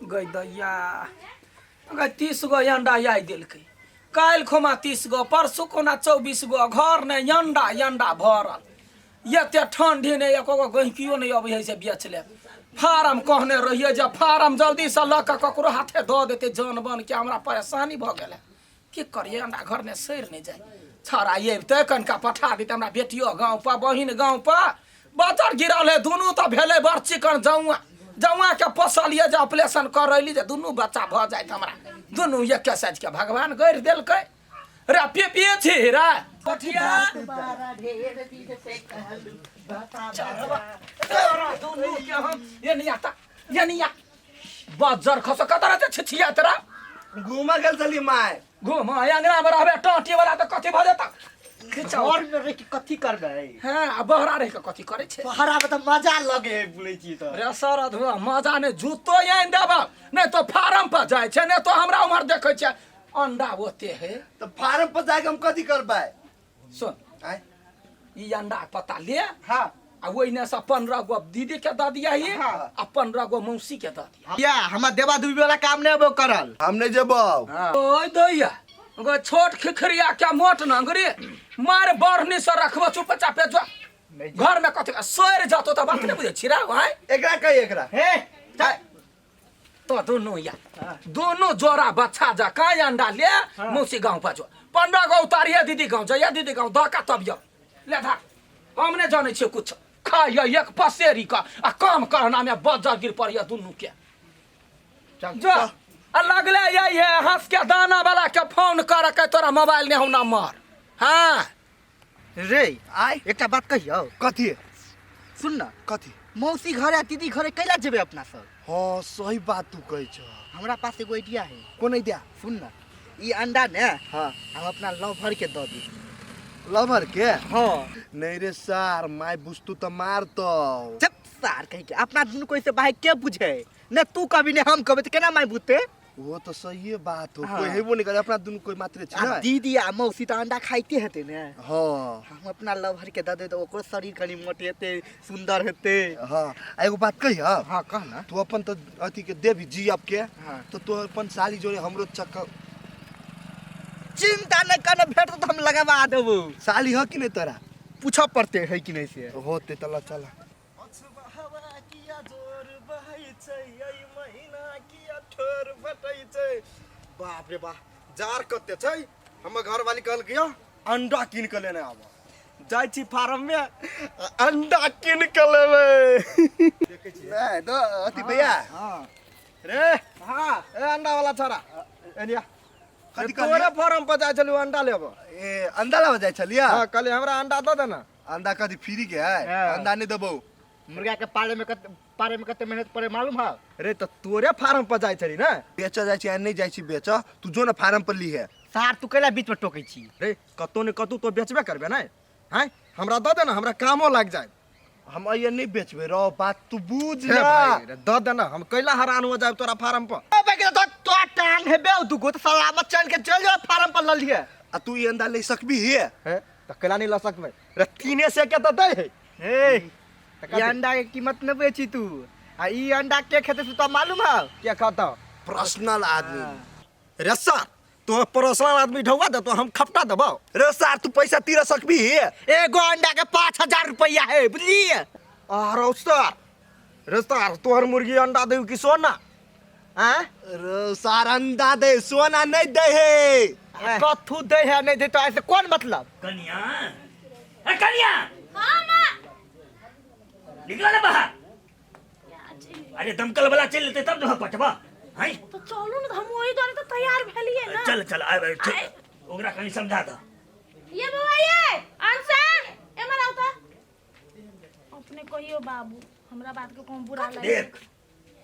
गई दैया गई 30 गो अंडा आई दिलकै काल्हि खुमा 30 गो परसू खुना 24 गो घर ने अंडा भरल एते ठंडी ने एको गो गहिकियो नहीं अबै है से बेच ले फार्म कहने रहिए जे फार्म जल्दी से ल के ककरो हाथे दऽ देते जान बन के हमरा परेशानी भ गेलै की करिए अंडा घर ने सैर नहीं जाए छड़ा अबिते कनिका पठा देते हमरा बेटियो गाँव पर बहिन गाँव पर बतर गिरल है दुनू तो भेलै बड़ चिकन जौआ के पोसलिए जे ऑपरेशन करैली जे दुनू बच्चा भ जाइत हमरा दुनू एके साइज के भगवान गढ़ि देलकै रे पिए छी रे पठिया दुनू के हम ये निया बजर खस कतरा ते छिछिया तरा घुमा गेल छली माय घुम अंगना में रहबे टाटी वाला त कथि भ जेता घर में रह के कथि करबै हां आ बहरा रह के कथि करे छे बहरा में त मजा लगे बोलै छी त रे सर अधुआ मजा ने जूतो आइन देब नहीं तो फार्म पर जाय छे नहीं तो हमरा उमर देखे छे अंडा ओते है तो फार्म पर जाके हम कथि करबै सुन आय ई अंडा पता ले हां आ ओइने से 15 गो दीदी के द दिया ही आ 15 गो मौसी के द दिया या हमरा देवा दुबी वाला काम नहीं अब करल हम नहीं जेबौ ओए दैया गो छोट खिखरिया के मोट नंगरी मार बरनी से रखबो चुपचाप जो घर में कथि सोर जातो त बात नहीं बुझे छिरा भाई एकरा कहि एकरा हे तो दोनों जोड़ा बच्चा जा का अंडा ले मौसी गांव पर जो 15 गो उतारिए दीदी गांव जा दीदी गांव दका तब जो ले धा हमने जाने छे कुछ खाइए एक पसेरी का आ काम करना में बजा गिर पड़िए दुनू के जो आ लगले यही है हंस के दाना वाला के फोन कर के तोरा मोबाइल ने हम नंबर हां रे आय एकटा बात कहियो कथि सुन ना कथि मौसी घर आ दीदी घरे कैला जेबे अपना सब हां सही बात तू कहै छ हमरा पास एगो आइडिया है कोन आइडिया सुन ना ई अंडा ने हां हम अपना लवर के द दी लवर के हां नहीं रे सार माय बुझतू त मारतो चुप सार कह के अपना दुनु कोई से भाई के बुझे ने तू कभी ने हम कभी त केना माय बुझते वो तो सही बात हो कोई हेबो नहीं करे अपना दुनु कोई मात्र छ ना दीदी आ मौसी त अंडा खाइते हेते ने हां हम अपना लवर के द दे तो ओकर शरीर कनी मोटे हेते सुंदर हेते हां एगो बात कहि हां कह ना तू अपन तो अथी के देवी जी आपके तो तू अपन साली जोरे हमरो चक्कर चिंता न कर भेट तो हम लगावा देबो साली हो कि नहीं तोरा पूछा पड़ते है कि नहीं से होते तला चला हवा किया जोर बहै छै एई महीना किया ठोर फटै छै बाप रे बा जार कते छै हम घर वाली कहल गयो अंडा किन के लेने आबो जाय छी फार्म में अंडा किन के लेबे देखे छी ए तो अति भैया हां रे हां ए अंडा वाला छोरा एनिया तोरे फार्म पर जाय छलु अंडा लेबो ए अंडा लेबो जाय छलिया हां कहले हमरा अंडा द देना अंडा कथि फ्री के है अंडा नहीं देबो मुर्गा के पाले में कते मेहनत पड़े मालूम है रे तो तोरे फार्म पर जाय छली ना बेच जाय छी नहीं जाय छी बेच तू जो ना फार्म पर ली है सार तू कैला बीच में टोकै छी रे कतो ने कतू तो बेचबे करबे ना हैं हमरा द देना हमरा कामो लाग जाय हम ये नहीं बेचबे रो बात तू बुझ ना द देना हम कैला हैरान हो जाब तोरा फार्म पर अबे के तो टांग हेबे तू गो तो सलामत चल के चल जा फार्म पर ल लिए आ तू ये अंडा ले सकबी है त कैला नहीं ल सकबे रे तीने से के त दे हे ये अंडा के कीमत न बेची तू आ ई अंडा के खेते तू तो मालूम है क्या खाता पर्सनल आदमी रे सर तो पर्सनल आदमी ढौवा दे तो हम खपटा देबो रे सर तू पैसा तीर सकबी एगो अंडा के 5000 रुपया है बुझली अरे सर रे सर तोहर मुर्गी अंडा दे कि सोना हैं रे सर अंडा दे सोना नहीं दे है कथु दे है नहीं दे तो ऐसे कौन मतलब कन्या ए कन्या हां मां निकल ले बाहर अरे दमकल वाला चल लेते तब तो पटवा हैं तो चलो ना हम वही तो तैयार भेलिए ना चल चल आए ओकरा कहीं समझा द ये बाबा ये अंसा ए मर आवता अपने कहियो बाबू हमरा बात के कोन बुरा लगे देख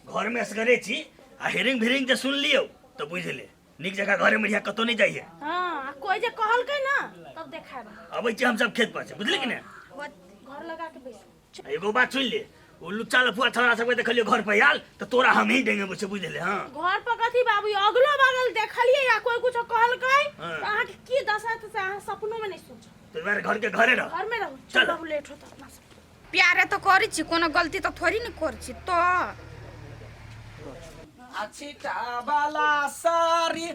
घर में असगरे छी आ हेरिंग भिरिंग जे सुन लियो तो बुझ ले निक जगह घरे में कतो नहीं जाइए हां कोई जे कहल के ना तब देखाबा अबै छी हम सब खेत पर से बुझली कि ना घर लगा के बैठ एगो बात सुन ले ओ लुच्चा लफुआ छोरा सब देखलियो घर पे आल तो तोरा हम ही देंगे मुझे बुझ ले हां घर पर कथी बाबू अगलो बगल देखलिए या कोई कुछ कहल के हाँ। तो आहा के की दशा है से आहा सपनों में नहीं सोच तो मेरे घर के घरे रह घर में रहो चल। चल बाबू लेट होता अपना सब प्यारे तो करी छी कोनो गलती तो थोड़ी नहीं कर छी तो छिटा वाला सारी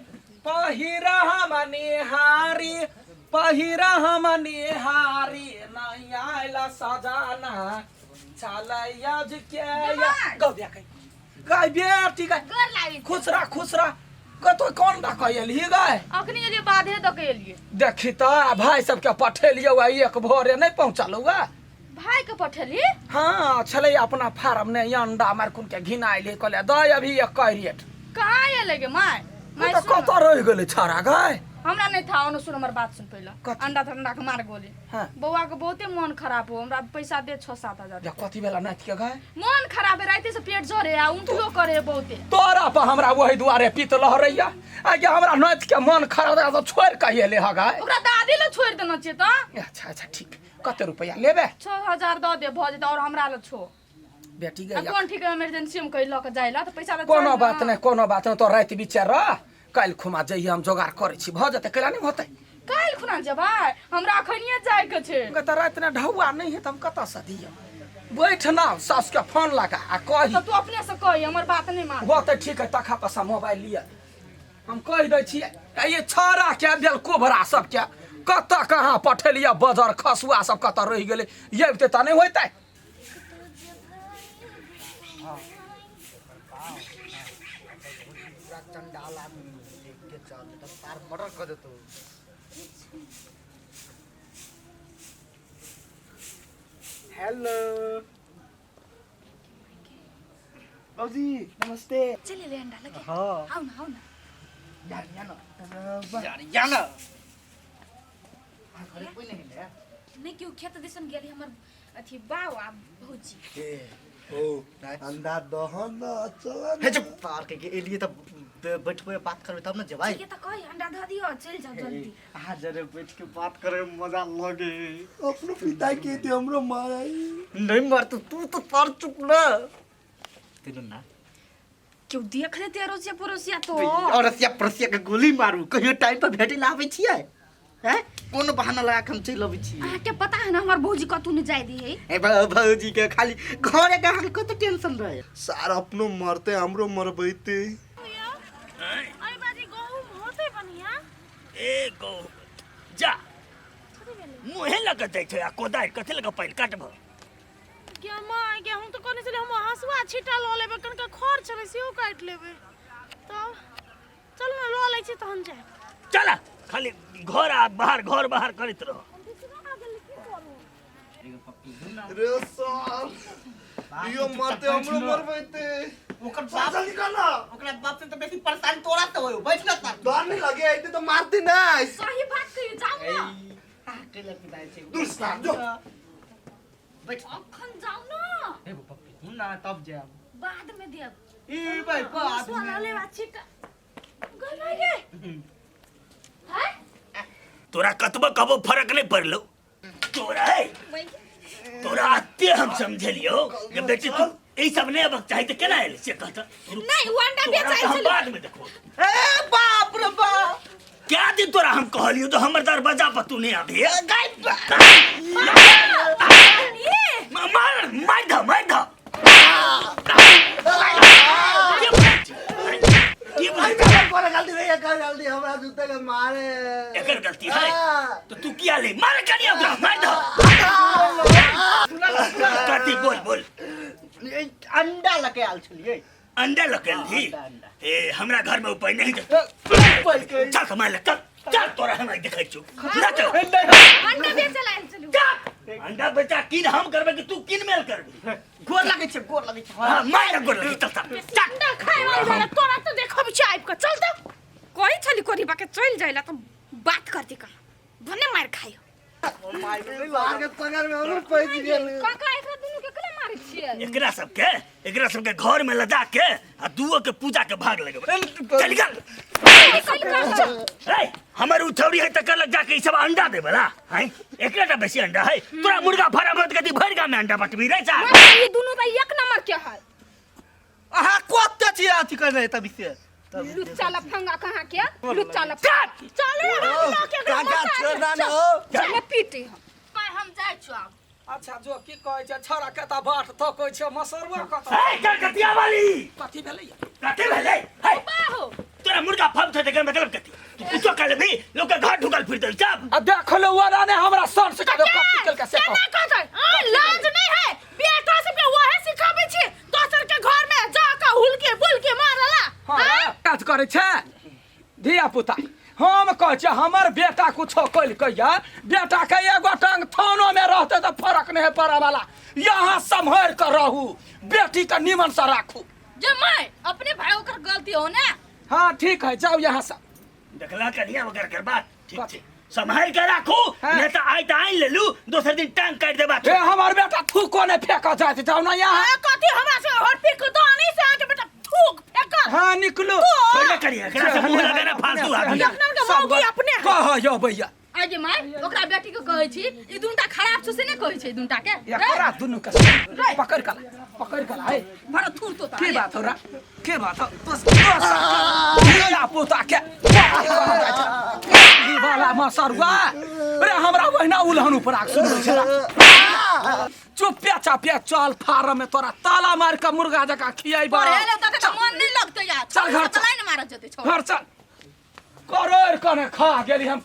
पहिरा हम निहारी पहिरा हम निहारी नहीं आइला सजाना चलैया जी के गौ दिया कहीं गाय बेटी गाय गोर लागी खुसरा खुसरा कतो कौन दा कहली गाय अखनी ये बाधे द के लिए देखी त भाई सबके पठेलियो एक भोरे नहीं पहुंचल हुआ भाई के पठेली हाँ छले अपना फार्म ने अंडा मार कुन के घिनाइले कहले द अभी एक कैरेट कहाँ ये लगे माय माय तो कत रह गेले छारा गाय हमरा नहीं था ओनो सुन हमर बात सुन पहला कथी? अंडा ठंडा के मार गोली हाँ। बउआ के बहुते मन खराब हो हमरा पैसा दे 6-7 हजार जा कथी बेला नाथ के गाय मन खराब है राते से पेट झरे आ उठलो करे बहुते तोरा पर हमरा वही दुआरे पीत लहरैया आगे हमरा नाथ के मन खराब है तो छोड़ कहिए ले हा गाय ओकरा दादी ले छोड़ देना छै त अच्छा अच्छा ठीक कते रुपया लेबे 6000 द दे भ जेता और हमरा ले छो बेटी आ गई कोन ठीक इमरजेंसी में कहि ल के जाइला त पैसा ले कोनो बात नहीं कोनो बात नहीं तो रात बिचार रह काल खुमा जइए हम जोगाड़ करे छी भ जते केला नहीं होते काल खुना जेबाय हमरा अखनिए जाय के छै गत रात ने ढौआ नहीं है त हम कत से दियो बैठ ना सास के फोन लगा आ कही त तू अपने से कहि हमर बात नहीं मान वो तो ठीक है तखा पसा मोबाइल लिया हम कह दै छियै ये छोरा के बेल कोबरा सब के कत कहाँ पठेलिया बजर खसुआ सब कत रह गेले ये त नहीं होते मर्डर कर देतो हेलो बाबूजी नमस्ते चले ले अंडा लगे हाँ आउ ना यार यार घरे कोई नहीं है नहीं क्यों खेत दिसन गेली हमर अथी बावा भौजी ओ अंडा दहन चल हे चुप पार के एलिए त बैठबे बात करबे तब न जेबाई ठीक है त कहि अंडा ध दियो चल जाओ जल्दी आ जरे बैठ के बात करे मजा लगे अपनो पिता के ते हमरो माराई नहीं मार तू तो पर चुप ना तेनो ना क्यों देख ले तेरो से पड़ोसिया तो और रसिया परसिया के गोली मारू कहियो टाइम पर भेटे लावे छियै हैं कौन बहाना लगा के हम चल अबै छियै आ के पता है ना हमर भौजी कतू ने जाय दी है ए भौजी के खाली घरे के खाली कत टेंशन रहे सार अपनो मरते हमरो मरबैते अरे बाजी गहूं होते बनिया ए गो जा मुहे लगत छै आ कोदार कथि लगा पैल काटब क्या माँ क्या हम तो कोने से हम हसुआ छिटा लो लेबे कनका खर चले से काट लेबे तब चल ना लो लै छी तहन जाय चला खाली घर आ बाहर करैत रहो रे सार यो मरते हमरो मरबैते ओकर बाप निकल ना ओकरा बाप से तो बेसी परेशान तोरा तो होय बैठ ना डर नहीं लगे आइते तो मारते ना सही बात कही जाओ ना आ टेलर की दाई छे दूसरा जो बैठ अखन जाओ ना ए पप्पी हुन ना तब जाब बाद में देब ई भाई बाद हसुआ ले छिटा गई रे हैं तोरा कतबो कबो फर्क नहीं पड़लो तोरा है तोरा आते हम समझलियो जब बेटी तू ई सब नहीं अब चाहे तो केना आइल से कहता नहीं वो अंडा तोरा बेचाई तो हम चली बाद में देखो ए बाप रे बाप क्या दिन तोरा हम कहलियो तो हमर दरवाजा पर तू नहीं आबे मार द गलती नहीं है गलती हमरा जूते के मारे एकर गलती है तो तू किया ले मार करिया ओकरा मार द कथी बोल अंडा लगे आल छलिए अंडा लकल थी ए हमरा घर में उपाय नहीं दे चल कमाल चल तोरा हमरा देखै छु ना चल अंडा बेचल आइल चलू अंडा बेचा किन हम करबे कि तू किन मेल करबी गोर लगे छे हां मार गोर लगी चल अंडा खाए वाला तोरा तो देखो भी आइब के चल त कोई छली कोरी बाके चल जाइला तो बात करती का भने मार खायो मार के लागे पगार में और पैस गेल काका एकरा दुनु के कले मारै छियै एकरा सबके घर में लदा के आ दुओ के पूजा के भाग लगबे चल गल ए हमर उठौरी है त कल जाके ई सब अंडा देबला हैं एकरा बेसी अंडा है तोरा मुर्गा फार्म मत कति भर गा में अंडा बटबी रे चा ये दुनु त एक नंबर के है आहा कोत्ते छी अथी कर रहे तब से लुच्चा लफंगा कहां के लुच्चा लफंगा चल रे हम के काका छोड़ा ना हो चल पीटे हम जाय छु अच्छा जो की कहै छै छोरा केता बाट थकै छै मसरवा कत ए कलकतिया वाली कथी भेलै कथी भेलै हे बाहो तोरा मुर्गा फम छै तेकर मतलब कथी तू कुछो कर लेबी लोग के घर ढुकल फिरतै सब आ देख लो वाला ने हमरा सर से कथी कल के से केना कहतै लाज नहीं है बेटा सबके वहे सिखाबै छी दोसर के घर में जाके हुलके बुलके मारला हां काज करे छै धिया पुता हम कहै छै हमर बेटा कुछो कइल कहिया बेटा के एगो टांग थानो में रहते तो फर्क नहीं पड़े वाला यहाँ संभल कर रहू बेटी के निमन से राखू जे मैं अपने भाई ओकर गलती हो ना हाँ ठीक है जाओ यहाँ से देखला कनिया वगैरह कर बात ठीक छै संभाल के राखू हाँ। नहीं तो आई तो आई ले लू दोसर दिन टांग काट देबा ए हमर बेटा थूको ने फेंका जात जाओ ना यहाँ कथी हमरा से हट पिक दानी से आके बेटा थूक फेंक हाँ निकलो छोड़ करिए एकरा से मुंह लगाना फालतू आदमी अपना के मौगी अपने कह यो भैया आगे माय ओकरा बेटी के कहै छी ई दुनटा खराब छै से नै कहै छै ई दुनटा के एकरा दुनु के पकड़ कला है बड़ा थूर तो के बात हो रहा के बात हो बस मेरा पोता के ई वाला मसरवा रे हमरा वहिना उलहन ऊपर आक सुन छला चुपिया चापिया चल फार्म में तोरा ताला मार के मुर्गा जका खियाई बा पढ़े ले त मन नै लगतै यार चल घर चल। चलाई न मारत जते छोड़ घर चल करोड़ कने खा गेली हम